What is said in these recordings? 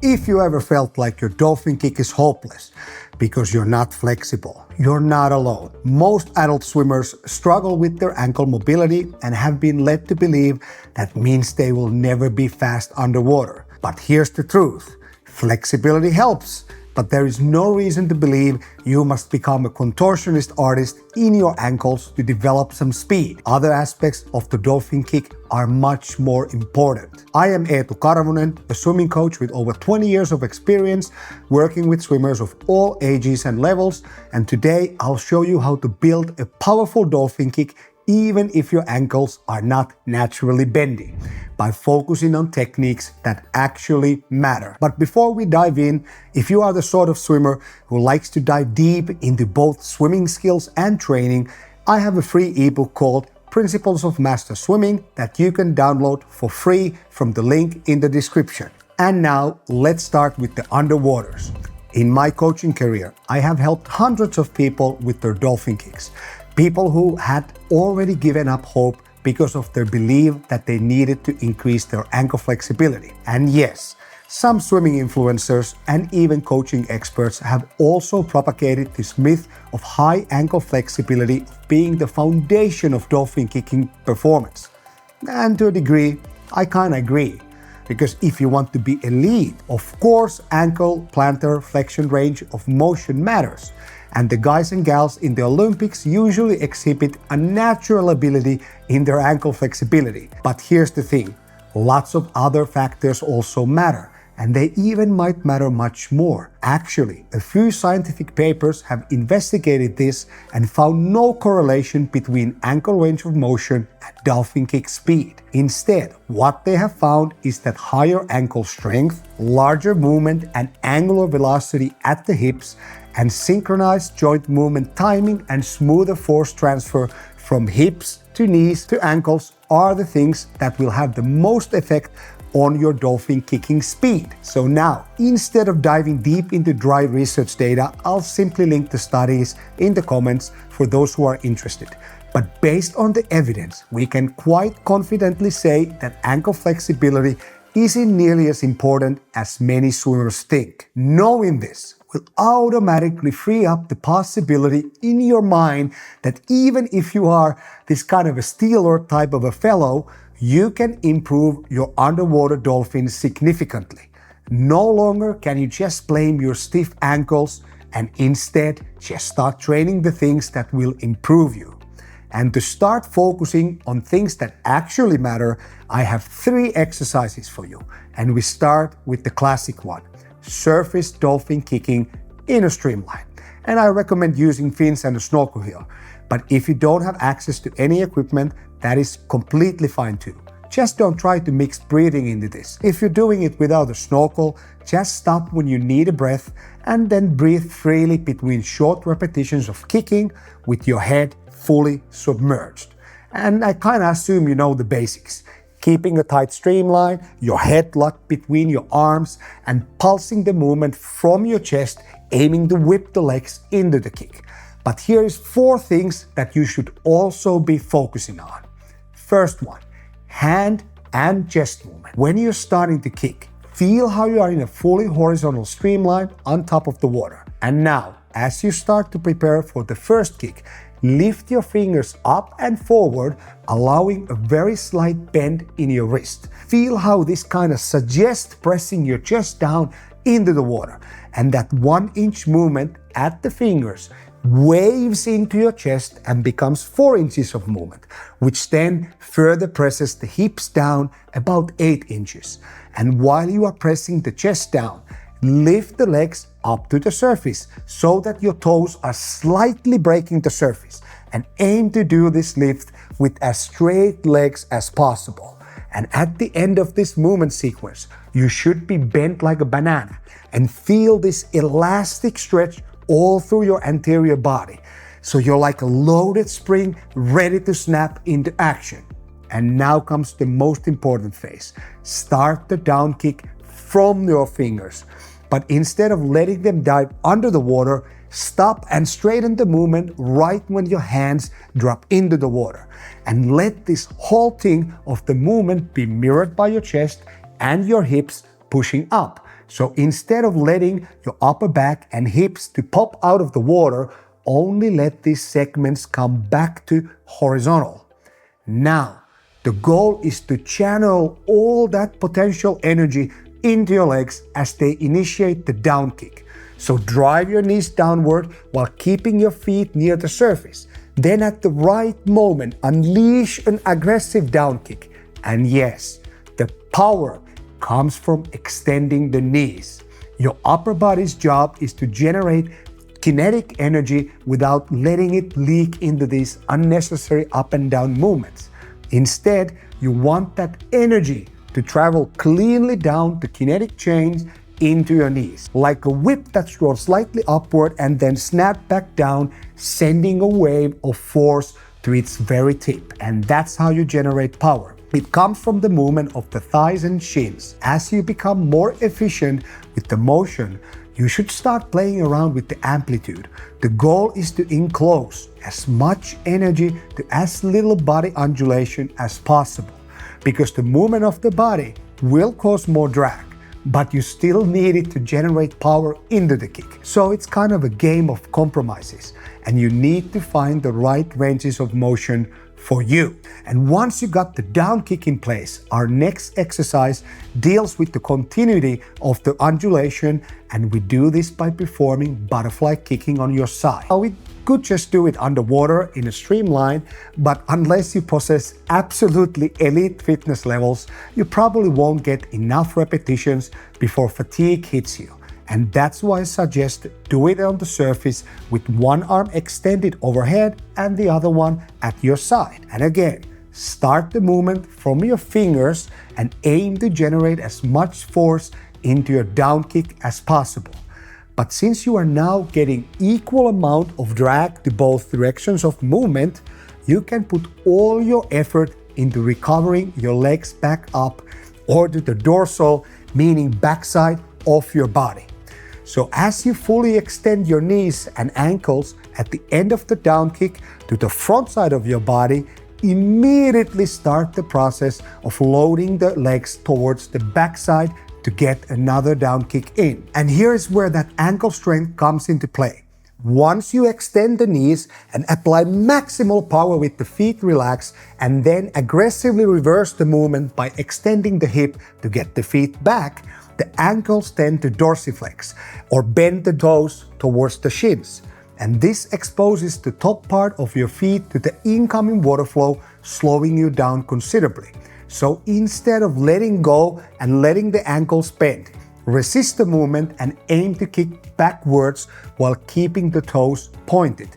If you ever felt like your dolphin kick is hopeless because you're not flexible, you're not alone. Most adult swimmers struggle with their ankle mobility and have been led to believe that means they will never be fast underwater. But here's the truth. Flexibility helps, but there is no reason to believe you must become a contortionist artist in your ankles to develop some speed. Other aspects of the dolphin kick are much more important. I am Eetu Karvonen, a swimming coach with over 20 years of experience working with swimmers of all ages and levels, and today I'll show you how to build a powerful dolphin kick even if your ankles are not naturally bendy, by focusing on techniques that actually matter. But before we dive in, if you are the sort of swimmer who likes to dive deep into both swimming skills and training, I have a free ebook called Principles of Master Swimming that you can download for free from the link in the description. And now let's start with the underwaters. In my coaching career, I have helped hundreds of people with their dolphin kicks. People who had already given up hope because of their belief that they needed to increase their ankle flexibility. And yes, some swimming influencers and even coaching experts have also propagated this myth of high ankle flexibility being the foundation of dolphin kicking performance. And to a degree, I kind of agree. Because if you want to be elite, of course, ankle plantar flexion range of motion matters. And the guys and gals in the Olympics usually exhibit a natural ability in their ankle flexibility. But here's the thing, lots of other factors also matter, and they even might matter much more. Actually, a few scientific papers have investigated this and found no correlation between ankle range of motion and dolphin kick speed. Instead, what they have found is that higher ankle strength, larger movement and angular velocity at the hips, and synchronized joint movement timing and smoother force transfer from hips to knees to ankles are the things that will have the most effect on your dolphin kicking speed. So now, instead of diving deep into dry research data, I'll simply link the studies in the comments for those who are interested. But based on the evidence, we can quite confidently say that ankle flexibility isn't nearly as important as many swimmers think. Knowing this will automatically free up the possibility in your mind that even if you are this kind of a stealer type of a fellow, you can improve your underwater dolphin significantly. No longer can you just blame your stiff ankles and instead just start training the things that will improve you. And to start focusing on things that actually matter, I have 3 exercises for you. And we start with the classic one, surface dolphin kicking in a streamline. And I recommend using fins and a snorkel here. But if you don't have access to any equipment, that is completely fine too. Just don't try to mix breathing into this. If you're doing it without a snorkel, just stop when you need a breath and then breathe freely between short repetitions of kicking with your head fully submerged. And I kind of assume you know the basics. Keeping a tight streamline, your head locked between your arms, and pulsing the movement from your chest, aiming to whip the legs into the kick. But here is 4 things that you should also be focusing on. First one, hand and chest movement. When you're starting to kick, feel how you are in a fully horizontal streamline on top of the water. And now, as you start to prepare for the first kick, lift your fingers up and forward, allowing a very slight bend in your wrist. Feel how this kind of suggests pressing your chest down into the water. And that 1-inch movement at the fingers waves into your chest and becomes 4 inches of movement, which then further presses the hips down about 8 inches. And while you are pressing the chest down, lift the legs up to the surface so that your toes are slightly breaking the surface, and aim to do this lift with as straight legs as possible. And at the end of this movement sequence, you should be bent like a banana and feel this elastic stretch all through your anterior body. So you're like a loaded spring ready to snap into action. And now comes the most important phase. Start the down kick from your fingers. But instead of letting them dive under the water, stop and straighten the movement right when your hands drop into the water. And let this halting of the movement be mirrored by your chest and your hips pushing up. So instead of letting your upper back and hips to pop out of the water, only let these segments come back to horizontal. Now, the goal is to channel all that potential energy into your legs as they initiate the down kick. So drive your knees downward while keeping your feet near the surface. Then at the right moment, unleash an aggressive down kick. And yes, the power comes from extending the knees. Your upper body's job is to generate kinetic energy without letting it leak into these unnecessary up and down movements. Instead, you want that energy to travel cleanly down the kinetic chains into your knees, like a whip that's rolled slightly upward and then snapped back down, sending a wave of force to its very tip. And that's how you generate power. It comes from the movement of the thighs and shins. As you become more efficient with the motion, you should start playing around with the amplitude. The goal is to enclose as much energy to as little body undulation as possible, because the movement of the body will cause more drag, but you still need it to generate power into the kick. So it's kind of a game of compromises, and you need to find the right ranges of motion for you. And once you got the down kick in place, our next exercise deals with the continuity of the undulation, and we do this by performing butterfly kicking on your side. Now, we could just do it underwater in a streamline, but unless you possess absolutely elite fitness levels, you probably won't get enough repetitions before fatigue hits you. And that's why I suggest do it on the surface with one arm extended overhead and the other one at your side. And again, start the movement from your fingers and aim to generate as much force into your down kick as possible. But since you are now getting equal amount of drag to both directions of movement, you can put all your effort into recovering your legs back up or to the dorsal, meaning backside of your body. So as you fully extend your knees and ankles at the end of the down kick to the front side of your body, immediately start the process of loading the legs towards the backside to get another down kick in. And here's where that ankle strength comes into play. Once you extend the knees and apply maximal power with the feet relaxed, and then aggressively reverse the movement by extending the hip to get the feet back, the ankles tend to dorsiflex or bend the toes towards the shins. And this exposes the top part of your feet to the incoming water flow, slowing you down considerably. So instead of letting go and letting the ankles bend, resist the movement and aim to kick backwards while keeping the toes pointed.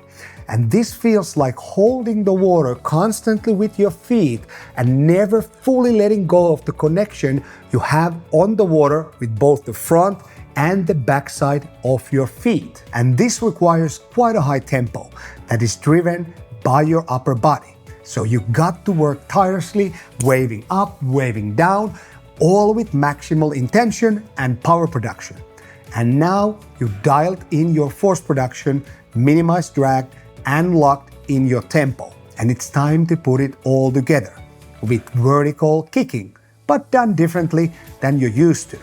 And this feels like holding the water constantly with your feet and never fully letting go of the connection you have on the water with both the front and the backside of your feet. And this requires quite a high tempo that is driven by your upper body. So you got to work tirelessly, waving up, waving down, all with maximal intention and power production. And now you dialed in your force production, minimized drag, and locked in your tempo. And it's time to put it all together with vertical kicking, but done differently than you're used to.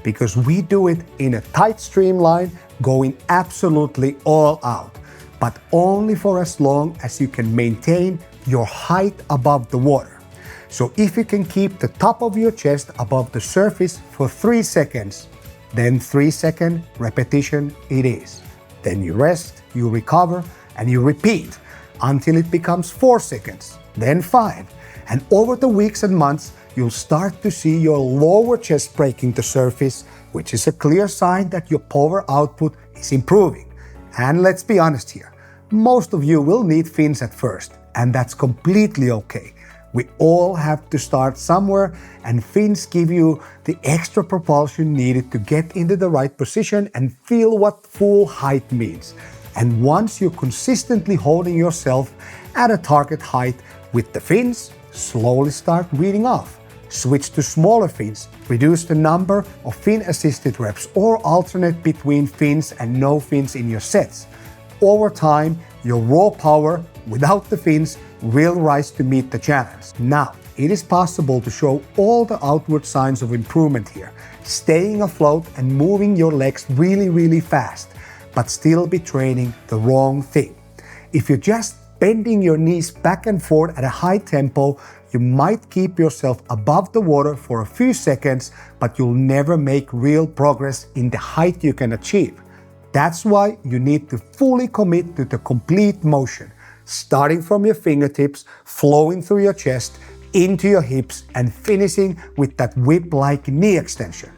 Because we do it in a tight streamline, going absolutely all out, but only for as long as you can maintain your height above the water. So if you can keep the top of your chest above the surface for 3 seconds, then 3-second repetition it is. Then you rest, you recover, and you repeat until it becomes 4 seconds, then 5. And over the weeks and months, you'll start to see your lower chest breaking the surface, which is a clear sign that your power output is improving. And let's be honest here, most of you will need fins at first, and that's completely okay. We all have to start somewhere, and fins give you the extra propulsion needed to get into the right position and feel what full height means. And once you're consistently holding yourself at a target height with the fins, slowly start weaning off. Switch to smaller fins, reduce the number of fin-assisted reps, or alternate between fins and no fins in your sets. Over time, your raw power without the fins will rise to meet the challenge. Now, it is possible to show all the outward signs of improvement here, staying afloat and moving your legs really fast, but still be training the wrong thing. If you're just bending your knees back and forth at a high tempo, you might keep yourself above the water for a few seconds, but you'll never make real progress in the height you can achieve. That's why you need to fully commit to the complete motion, starting from your fingertips, flowing through your chest, into your hips, and finishing with that whip-like knee extension.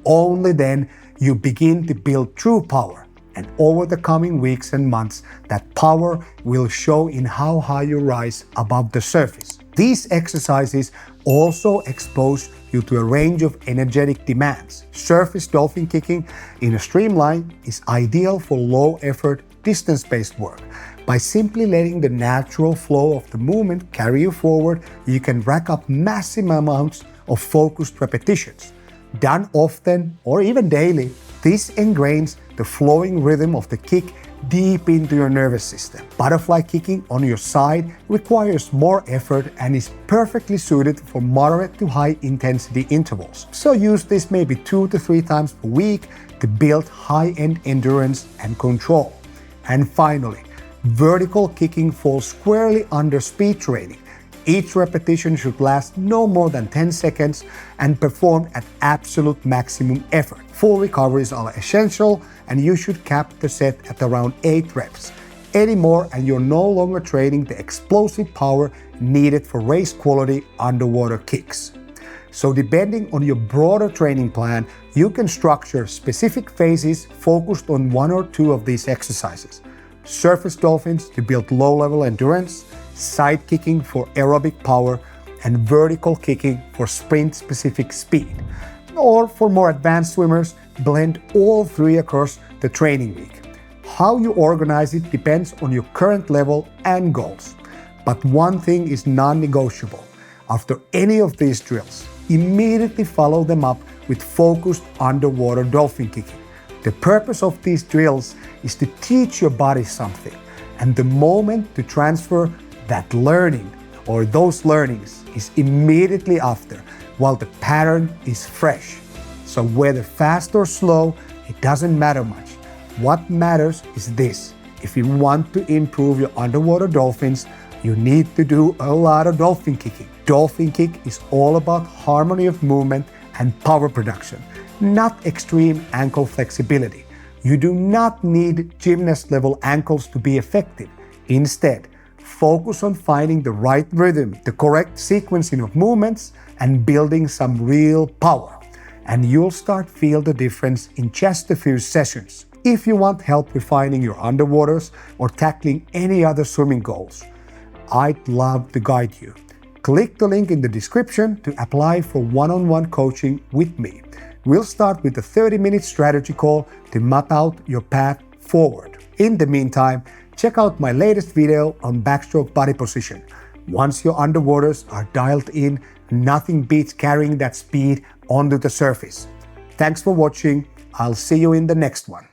Only then you begin to build true power. And over the coming weeks and months, that power will show in how high you rise above the surface. These exercises also expose you to a range of energetic demands. Surface dolphin kicking in a streamline is ideal for low-effort, distance-based work. By simply letting the natural flow of the movement carry you forward, you can rack up massive amounts of focused repetitions. Done often or even daily, this ingrains the flowing rhythm of the kick deep into your nervous system. Butterfly kicking on your side requires more effort and is perfectly suited for moderate to high intensity intervals. So use this maybe 2 to 3 times per week to build high-end endurance and control. And finally, vertical kicking falls squarely under speed training. Each repetition should last no more than 10 seconds and performed at absolute maximum effort. Full recoveries are essential and you should cap the set at around 8 reps. Any more and you're no longer training the explosive power needed for race quality underwater kicks. So depending on your broader training plan, you can structure specific phases focused on 1 or 2 of these exercises. Surface dolphins to build low-level endurance, side kicking for aerobic power, and vertical kicking for sprint-specific speed. Or for more advanced swimmers, blend all 3 across the training week. How you organize it depends on your current level and goals. But one thing is non-negotiable. After any of these drills, immediately follow them up with focused underwater dolphin kicking. The purpose of these drills is to teach your body something, and the moment to transfer that learning or those learnings is immediately after, while the pattern is fresh. So whether fast or slow, it doesn't matter much. What matters is this: if you want to improve your underwater dolphins, you need to do a lot of dolphin kicking. Dolphin kick is all about harmony of movement and power production, not extreme ankle flexibility. You do not need gymnast-level ankles to be effective. Instead, focus on finding the right rhythm, the correct sequencing of movements, and building some real power. And you'll start feel the difference in just a few sessions. If you want help refining your underwaters or tackling any other swimming goals, I'd love to guide you. Click the link in the description to apply for one-on-one coaching with me. We'll start with a 30-minute strategy call to map out your path forward. In the meantime, check out my latest video on backstroke body position. Once your underwaters are dialed in, nothing beats carrying that speed onto the surface. Thanks for watching. I'll see you in the next one.